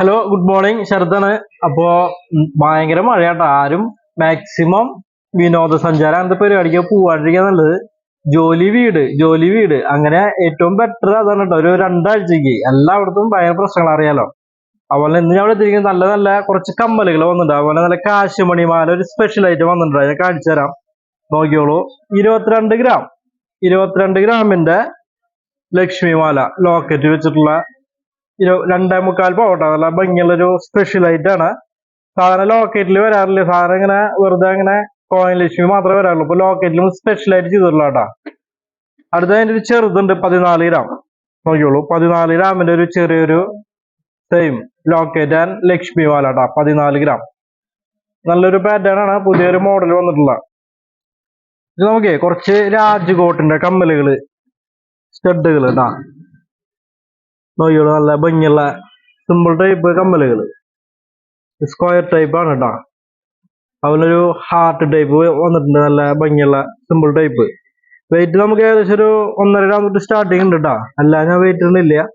Hello, good morning. ശരത്താണ്. അപ്പോ ഭയങ്കര മഴയാട്ടോ. ആരും മാക്സിമം വിനോദസഞ്ചാരം അങ്ങനത്തെ പരിപാടിക്ക് പോവാണ്ടിരിക്കാൻ നല്ലത്. ജോലി വീട് അങ്ങനെ ഏറ്റവും ബെറ്റർ അതാണ് കേട്ടോ. ഒരു രണ്ടാഴ്ചക്ക് എല്ലായിടത്തും ഭയങ്കര പ്രശ്നങ്ങൾ അറിയാലോ. അതുപോലെ ഇന്ന് ഞാൻ ഇവിടെ എത്തിയിരിക്കുന്നത് നല്ല നല്ല കുറച്ച് കമ്മലുകൾ വന്നിട്ടുണ്ട്. അതുപോലെ നല്ല കാശുമണിമാല ഒരു സ്പെഷ്യൽ ആയിട്ട് വന്നിട്ടുണ്ട്. ഞാൻ കാണിച്ചു തരാം, നോക്കിയോളൂ. 22 ഗ്രാം 22 ഗ്രാമിന്റെ ലക്ഷ്മിമാല ലോക്കറ്റ് വെച്ചിട്ടുള്ള 2.25 പവട്ടോ. നല്ല ഭംഗിയുള്ളൊരു സ്പെഷ്യൽ ആയിട്ടാണ്. സാധാരണ ലോക്കറ്റിൽ വരാറില്ല. സാധാരണ ഇങ്ങനെ വെറുതെ ഇങ്ങനെ കോയിൻ ലക്ഷ്മി മാത്രമേ വരാറുള്ളൂ. ഇപ്പൊ ലോക്കറ്റിലും സ്പെഷ്യൽ ആയിട്ട് ചെയ്തിട്ടുള്ള കേട്ടാ. അടുത്ത അതിന്റെ ഒരു ചെറുതുണ്ട് 14 ഗ്രാം. നോക്കിയോളൂ, 14 ഗ്രാമിന്റെ ഒരു ചെറിയൊരു സെയിം ലോക്കറ്റ് ആൻഡ് ലക്ഷ്മി മാല കേട്ടാ. 14 ഗ്രാം നല്ലൊരു പാറ്റേൺ ആണ്. പുതിയൊരു മോഡൽ വന്നിട്ടുള്ള ഇത്. നമുക്കേ കുറച്ച് രാജ്കോട്ടിന്റെ കമ്മലുകള്, സ്റ്റഡുകൾ കേട്ടാ. നോക്കിയോളൂ, നല്ല ഭംഗിയുള്ള സിമ്പിൾ ടൈപ്പ് കമ്മലുകള്. സ്ക്വയർ ടൈപ്പ് ആണ് കേട്ടോ. അതുപോലൊരു ഹാർട്ട് ടൈപ്പ് വന്നിട്ടുണ്ട്. നല്ല ഭംഗിയുള്ള സിമ്പിൾ ടൈപ്പ്. വെയിറ്റ് നമുക്ക് ഏകദേശം ഒരു 1.5 ഗ്രാം തൊട്ട് സ്റ്റാർട്ടിങ് ഉണ്ട് കേട്ടോ. അല്ല, ഞാൻ വെയിറ്റ് ഇടുന്നില്ല.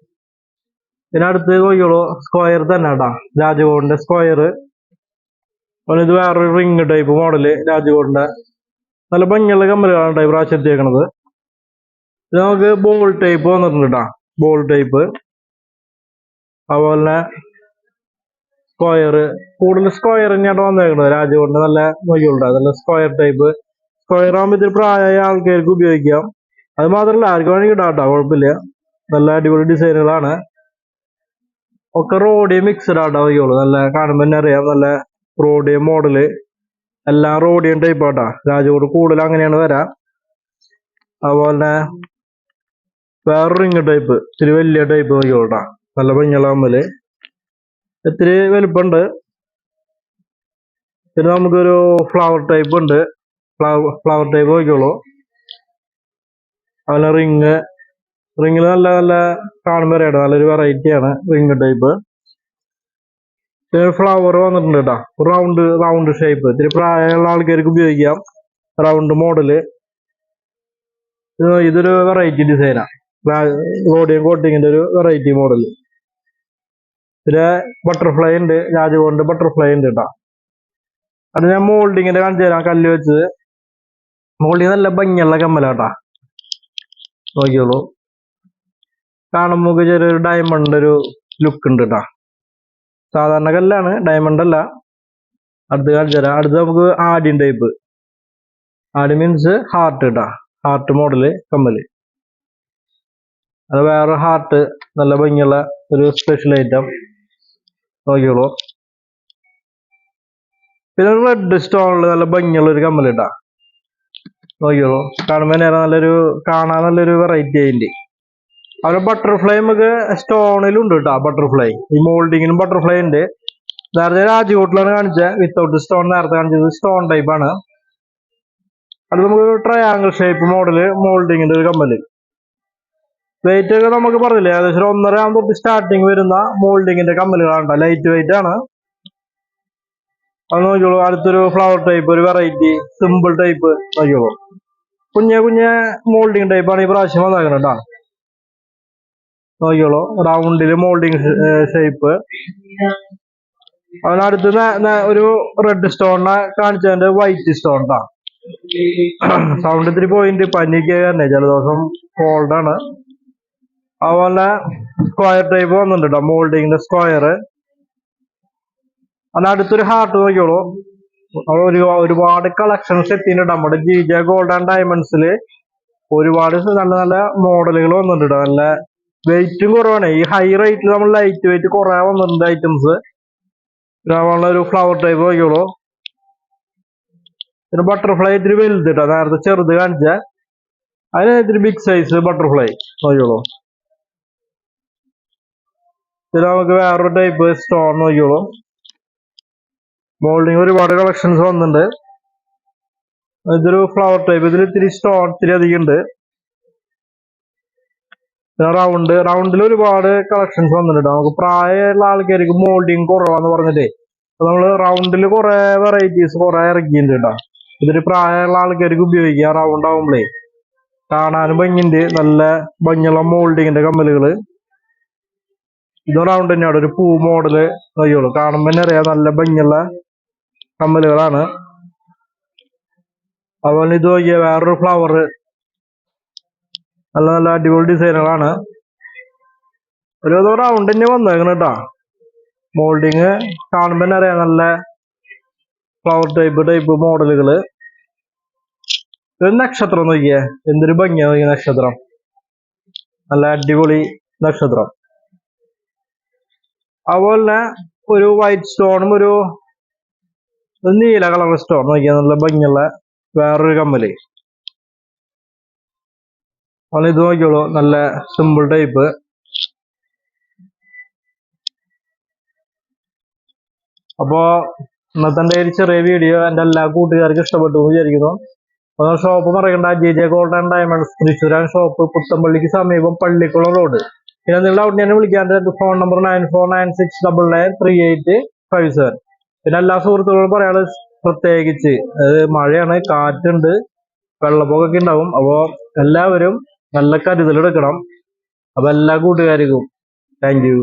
പിന്നെ അടുത്ത് നോക്കിയോളൂ, സ്ക്വയർ തന്നെ കേട്ടോ. രാജകോടിന്റെ സ്ക്വയർ. ഇത് വേറൊരു റിങ് ടൈപ്പ് മോഡല് രാജകോടിന്റെ. നല്ല ഭംഗിയുള്ള കമ്മലുകളാണ് കേട്ടോ ഈ പ്രാവശ്യം എത്തിയേക്കണത്. ഇത് നമുക്ക് ബോൾ ടൈപ്പ് വന്നിട്ടുണ്ട് കേട്ടോ. Ball type. അതുപോലെ സ്ക്വയർ, കൂടുതൽ സ്ക്വയർ തന്നെയാണ് വന്നേക്കുന്നത് രാജകോടിന്റെ. നല്ല നോക്കിയോളൂ, നല്ല സ്ക്വയർ ടൈപ്പ്. സ്ക്വയർ ആകുമ്പോൾ ഇത്തിരി പ്രായമായ ആൾക്കാർക്ക് ഉപയോഗിക്കാം. അത് മാത്രമല്ല, ആർക്ക് വേണമെങ്കിൽ ഇടാം കേട്ടോ, കുഴപ്പമില്ല. നല്ല അടിപൊളി ഡിസൈനുകളാണ്. ഒക്കെ റോഡിയം മിക്സഡ് ആട്ടോ. നോക്കിയോളൂ, നല്ല കാണുമ്പോൾ തന്നെ അറിയാം. നല്ല റോഡിയം മോഡല്, എല്ലാം റോഡിയം ടൈപ്പ് ആട്ടാ. രാജകോട് കൂടുതൽ അങ്ങനെയാണ് വരാം. അതുപോലെ വേറൊരു റിങ് ടൈപ്പ്, ഇത്തിരി വലിയ ടൈപ്പ് നോക്കിയോളൂട്ടാ. നല്ല ഭംഗിയുള്ള കമ്മല്, ഇത്തിരി വലുപ്പമുണ്ട്. പിന്നെ നമുക്കൊരു ഫ്ലവർ ടൈപ്പ് ഉണ്ട്. ഫ്ലവർ ടൈപ്പ് നോക്കിയോളൂ. അതുപോലെ റിങ്ങിൽ നല്ല നല്ല കാണുമ്പോൾ അറിയാം, നല്ലൊരു വെറൈറ്റിയാണ് റിങ് ടൈപ്പ്. പിന്നെ ഫ്ലവർ വന്നിട്ടുണ്ട് കേട്ടോ. റൗണ്ട് ഷേപ്പ്, ഇത്തിരി പ്രായമുള്ള ആൾക്കാർക്ക് ഉപയോഗിക്കാം. Round model. ഇതൊരു വെറൈറ്റി ഡിസൈനാണ്. റോഡിയം കോട്ടിങ്ങിന്റെ ഒരു വെറൈറ്റി മോഡല്. പിന്നെ ബട്ടർഫ്ലൈ ഉണ്ട്, രാജകോടിന്റെ ബട്ടർഫ്ലൈ ഉണ്ട് കേട്ടോ. അത് ഞാൻ മോൾഡിങ്ങിന്റെ കാണിച്ചു തരാം. കല്ല് വെച്ചത് മോൾഡിങ് നല്ല ഭംഗിയുള്ള കമ്മലാട്ടാ. നോക്കിയോളൂ, കാണുമ്പോൾ ചെറിയൊരു ഡയമണ്ട് ഒരു ലുക്ക് ഉണ്ട് കേട്ടോ. സാധാരണ കല്ലാണ്, ഡയമണ്ട് അല്ല. അടുത്ത് കാണിച്ചു തരാം. അടുത്ത് നമുക്ക് ആദ്യം ടൈപ്പ്. ആദ്യം മീൻസ് ഹാർട്ട് കേട്ടാ. ഹാർട്ട് മോഡല് കമ്മല്. അത് വേറെ ഹാർട്ട്, നല്ല ഭംഗിയുള്ള ഒരു സ്പെഷ്യൽ ഐറ്റം. നോക്കിയോളൂ. പിന്നെ റെഡ് സ്റ്റോണില് നല്ല ഭംഗിയുള്ള ഒരു കമ്മൽ ഇട്ടാ. നോക്കിയോളൂ, കാണുമ്പോൾ നേരെ കാണാൻ നല്ലൊരു വെറൈറ്റി അതിന്റെ. അവിടെ ബട്ടർഫ്ലൈ നമുക്ക് സ്റ്റോണിലും ഉണ്ട് കേട്ടോ. ബട്ടർഫ്ലൈ ഈ മോൾഡിങ്ങിനും ബട്ടർഫ്ലൈ ഉണ്ട്. നേരത്തെ രാജ്കോട്ടിലാണ് കാണിച്ചത് വിത്തൗട്ട് സ്റ്റോൺ. നേരത്തെ കാണിച്ചത് സ്റ്റോൺ ടൈപ്പ് ആണ്. അത് നമുക്ക് ട്രയാങ്കിൾ ഷേപ്പ് മോഡല് മോൾഡിങ്ങിന്റെ ഒരു കമ്മല്. വെയിറ്റ് ഒക്കെ നമുക്ക് പറഞ്ഞില്ലേ, ഏകദേശം 1.5 ഗ്രാം തൊട്ട് സ്റ്റാർട്ടിങ് വരുന്ന മോൾഡിങ്ങിന്റെ കമ്മലുകളാണ്. ലൈറ്റ് വെയിറ്റ് ആണ്. അത് നോക്കിയോളൂ. അടുത്തൊരു ഫ്ലവർ ടൈപ്പ്, ഒരു വെറൈറ്റി സിമ്പിൾ ടൈപ്പ്. നോക്കിയോളൂ, കുഞ്ഞ മോൾഡിങ് ടൈപ്പാണ് ഈ പ്രാവശ്യം വന്നേക്കണം കേട്ടോ. നോക്കിയോളൂ, റൗണ്ടില് മോൾഡിങ് ഷേപ്പ്. അതിനടുത്ത് ഒരു റെഡ് സ്റ്റോണിനെ കാണിച്ചതിന്റെ വൈറ്റ് സ്റ്റോൺ ട്ടാ. സൗണ്ട് ഇത്തിരി പോയിന്റ്, പനിക്ക് തന്നെ, ജലദോഷം കോൾഡാണ്. അതുപോലെ സ്ക്വയർ ടൈപ്പ് വന്നിട്ടുണ്ട് കേട്ടോ, മോൾഡിങ്ങിന്റെ സ്ക്വയർ. അതിനടുത്തൊരു ഹാർട്ട് നോക്കിയോളൂ. ഒരുപാട് കളക്ഷൻസ് എത്തിയിട്ടുണ്ട് നമ്മുടെ GJ ഗോൾഡ് ആൻഡ് ഡയമണ്ട്സില്. ഒരുപാട് നല്ല നല്ല മോഡലുകൾ വന്നിട്ടുണ്ട്. നല്ല വെയിറ്റും കുറവാണ്. ഈ ഹൈ റേറ്റിൽ നമ്മൾ ലൈറ്റ് വെയിറ്റ് കുറെ വന്നിട്ടുണ്ട് ഐറ്റംസ്. ഒരു ഫ്ലവർ ടൈപ്പ് നോക്കിയോളൂ. പിന്നെ ബട്ടർഫ്ലൈ ഇത്തിരി വലുത് കേട്ടോ. നേരത്തെ ചെറുത് കാണിച്ച അതിന് ഇത്തിരി ബിഗ് സൈസ് ബട്ടർഫ്ലൈ നോക്കിയോളൂ. പിന്നെ നമുക്ക് വേറൊരു ടൈപ്പ് സ്റ്റോൺ നോക്കിയോളൂ. മോൾഡിങ് ഒരുപാട് കളക്ഷൻസ് വന്നിട്ടുണ്ട്. ഇതൊരു ഫ്ലവർ ടൈപ്പ്. ഇതിൽ ഇത്തിരി സ്റ്റോൺ ഇത്തിരി അധികം ഉണ്ട്. റൗണ്ടിൽ ഒരുപാട് കളക്ഷൻസ് വന്നിട്ടുണ്ട്. നമുക്ക് പ്രായമുള്ള ആൾക്കാർക്ക് മോൾഡിങ് കുറവാന്ന് പറഞ്ഞിട്ടേ നമ്മള് റൗണ്ടിൽ കുറെ വെറൈറ്റീസ് കുറെ ഇറക്കിയിട്ടുണ്ട് കേട്ടോ. ഇതൊരു പ്രായമുള്ള ആൾക്കാർക്ക് ഉപയോഗിക്കാം. റൗണ്ട് ആകുമ്പോഴേ കാണാനും ഭംഗിയുണ്ട്. നല്ല ഭംഗിയുള്ള മോൾഡിങ്ങിന്റെ കമ്മലുകള്. ഇത് റൗണ്ട് തന്നെയാണ്, ഒരു പൂ മോഡല് നോക്കിയോളൂ. കാണുമ്പോ തന്നെ അറിയാം നല്ല ഭംഗിയുള്ള കമ്മലുകളാണ്. അതുപോലെ ഇത് നോക്കിയ വേറൊരു ഫ്ലവർ, നല്ല നല്ല അടിപൊളി ഡിസൈനുകളാണ്. ഒരു റൗണ്ട് തന്നെ വന്നേക്കണം കേട്ടാ. മോൾഡിങ് കാണുമ്പോ തന്നെ അറിയാം നല്ല ഫ്ലവർ ടൈപ്പ് മോഡലുകള്. ഒരു നക്ഷത്രം നോക്കിയേ, എന്തൊരു ഭംഗിയാ നോക്കിയ നക്ഷത്രം, നല്ല അടിപൊളി നക്ഷത്രം. അതുപോലെ തന്നെ ഒരു വൈറ്റ് സ്റ്റോണും ഒരു നീല കളർ സ്റ്റോൺ നോക്കിയാ നല്ല ഭംഗിയുള്ള വേറൊരു കമ്മല്. അതുപോലെ ഇത് നോക്കിയോളൂ, നല്ല സിമ്പിൾ ടൈപ്പ്. അപ്പോ ഇന്നത്തെ എൻ്റെ ഒരു ചെറിയ വീഡിയോ എൻ്റെ എല്ലാ കൂട്ടുകാർക്കും ഇഷ്ടപ്പെട്ടു എന്ന് വിചാരിക്കുന്നു. അപ്പോൾ ഷോപ്പ് പറയണ്ട, JJ ഗോൾഡ് ആൻഡ് ഡയമണ്ട്സ്, തൃശ്ശൂരാണ് ഷോപ്പ്, പുത്തമ്പള്ളിക്ക് സമീപം പള്ളിക്കുളം റോഡ്. പിന്നെ നിങ്ങൾ അവിടെ തന്നെ വിളിക്കാൻ ഫോൺ നമ്പർ 9496993857. പിന്നെ എല്ലാ സുഹൃത്തുക്കളും പറയാനുള്ളത് പ്രത്യേകിച്ച് മഴയാണ്, കാറ്റുണ്ട്, വെള്ളപ്പൊക്കമൊക്കെ ഉണ്ടാവും. അപ്പോൾ എല്ലാവരും നല്ല കരുതലെടുക്കണം. അപ്പൊ എല്ലാ കൂട്ടുകാർക്കും താങ്ക് യു.